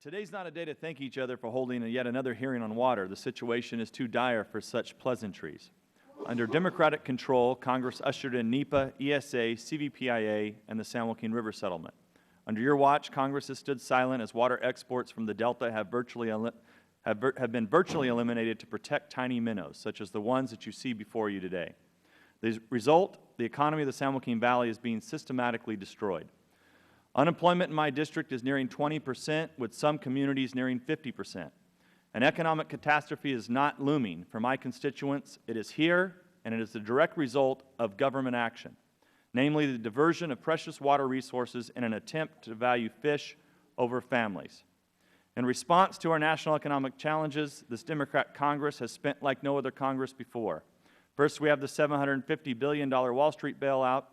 Today's not a day to thank each other for holding yet another hearing on water. The situation is too dire for such pleasantries. Under Democratic control, Congress ushered in NEPA, ESA, CVPIA, and the San Joaquin River Settlement. Under your watch, Congress has stood silent as water exports from the Delta have been virtually eliminated to protect tiny minnows, such as the ones that you see before you today. The result, the economy of the San Joaquin Valley is being systematically destroyed. Unemployment in my district is nearing 20%, with some communities nearing 50%. An economic catastrophe is not looming. For my constituents, it is here, and it is the direct result of government action, namely the diversion of precious water resources in an attempt to value fish over families. In response to our national economic challenges, this Democrat Congress has spent like no other Congress before. First, we have the $750 billion Wall Street bailout.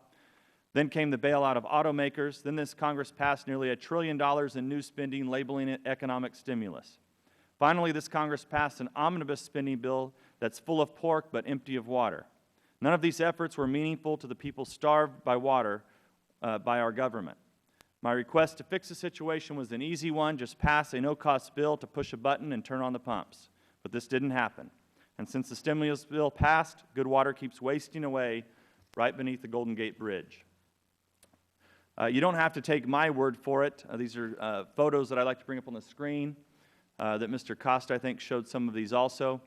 Then came the bailout of automakers. Then this Congress passed nearly $1 trillion in new spending, labeling it economic stimulus. Finally, this Congress passed an omnibus spending bill that's full of pork but empty of water. None of these efforts were meaningful to the people starved by water by our government. My request to fix the situation was an easy one: just pass a no-cost bill to push a button and turn on the pumps. But this didn't happen. And since the stimulus bill passed, good water keeps wasting away right beneath the Golden Gate Bridge. You don't have to take my word for it. These are photos that I'd like to bring up on the screen that Mr. Costa, I think, showed some of these also.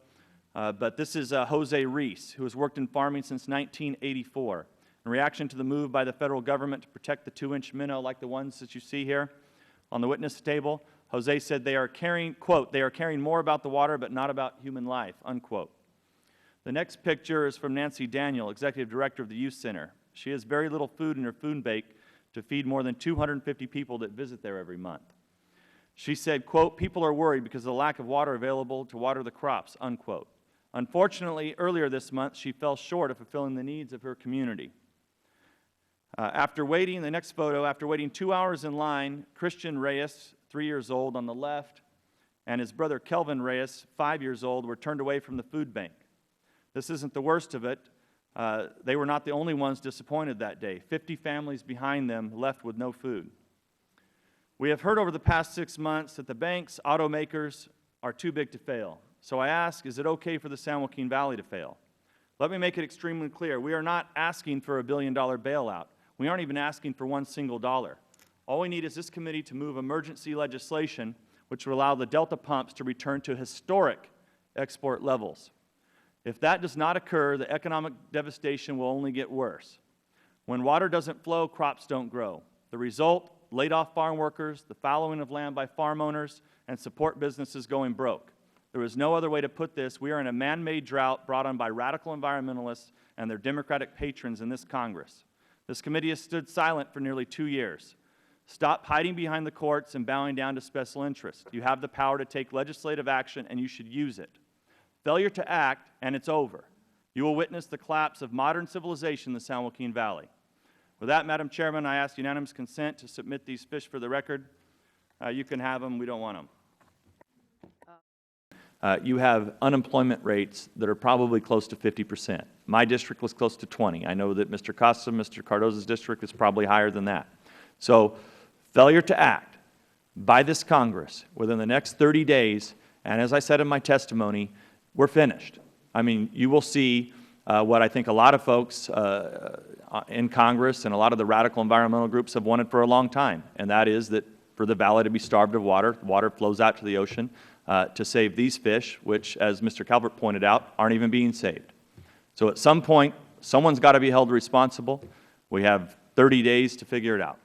But this is Jose Reese, who has worked in farming since 1984. In reaction to the move by the federal government to protect the 2-inch minnow like the ones that you see here on the witness table, Jose said they are caring, quote, "they are caring more about the water but not about human life," unquote. The next picture is from Nancy Daniel, Executive Director of the Youth Center. She has very little food in her food bank to feed more than 250 people that visit there every month. She said, quote, "people are worried because of the lack of water available to water the crops," unquote. Unfortunately, earlier this month, she fell short of fulfilling the needs of her community. After waiting 2 hours in line, Christian Reyes, 3 years old on the left, and his brother Kelvin Reyes, 5 years old, were turned away from the food bank. This isn't the worst of it. They were not the only ones disappointed that day. 50 families behind them left with no food. We have heard over the past 6 months that the banks, automakers, are too big to fail. So I ask, is it okay for the San Joaquin Valley to fail? Let me make it extremely clear. We are not asking for a $1 billion bailout. We aren't even asking for one single dollar. All we need is this committee to move emergency legislation which will allow the Delta pumps to return to historic export levels. If that does not occur, the economic devastation will only get worse. When water doesn't flow, crops don't grow. The result, laid-off farm workers, the fallowing of land by farm owners, and support businesses going broke. There is no other way to put this. We are in a man-made drought brought on by radical environmentalists and their Democratic patrons in this Congress. This committee has stood silent for nearly 2 years. Stop hiding behind the courts and bowing down to special interests. You have the power to take legislative action, and you should use it. Failure to act, and it's over. You will witness the collapse of modern civilization in the San Joaquin Valley. With that, Madam Chairman, I ask unanimous consent to submit these fish for the record. You can have them. We don't want them. You have unemployment rates that are probably close to 50%. My district was close to 20. I know that Mr. Costa, Mr. Cardozo's district is probably higher than that. So failure to act by this Congress within the next 30 days, and as I said in my testimony, we're finished. I mean, you will see what I think a lot of folks in Congress and a lot of the radical environmental groups have wanted for a long time, and that is that for the valley to be starved of water, water flows out to the ocean to save these fish, which, as Mr. Calvert pointed out, aren't even being saved. So at some point, someone's got to be held responsible. We have 30 days to figure it out.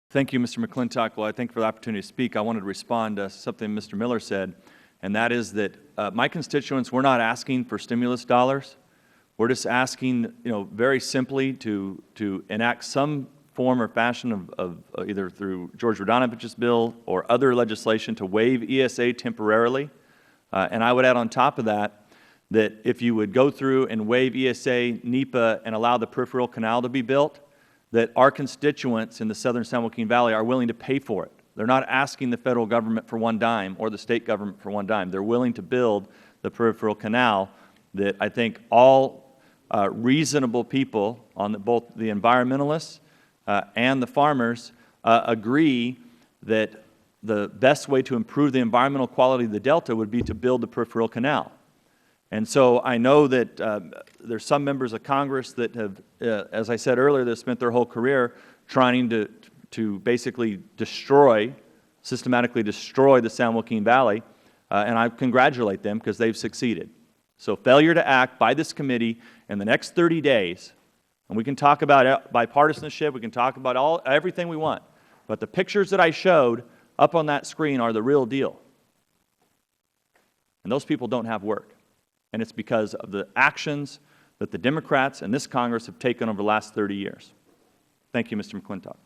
Thank you, Mr. McClintock. Well, I thank you for the opportunity to speak. I wanted to respond to something Mr. Miller said, and that is that my constituents, we're not asking for stimulus dollars. We're just asking, very simply to enact some form or fashion of either through George Radanovich's bill or other legislation to waive ESA temporarily. And I would add on top of that, that if you would go through and waive ESA, NEPA, and allow the peripheral canal to be built, that our constituents in the southern San Joaquin Valley are willing to pay for it. They're not asking the federal government for one dime or the state government for one dime. They're willing to build the peripheral canal that I think all reasonable people, on both the environmentalists and the farmers, agree that the best way to improve the environmental quality of the Delta would be to build the peripheral canal. And so I know that there's some members of Congress that have, as I said earlier, that spent their whole career trying to basically systematically destroy the San Joaquin Valley, and I congratulate them because they've succeeded. So failure to act by this committee in the next 30 days, and we can talk about bipartisanship, we can talk about everything we want, but the pictures that I showed up on that screen are the real deal. And those people don't have work. And it's because of the actions that the Democrats and this Congress have taken over the last 30 years. Thank you, Mr. McClintock.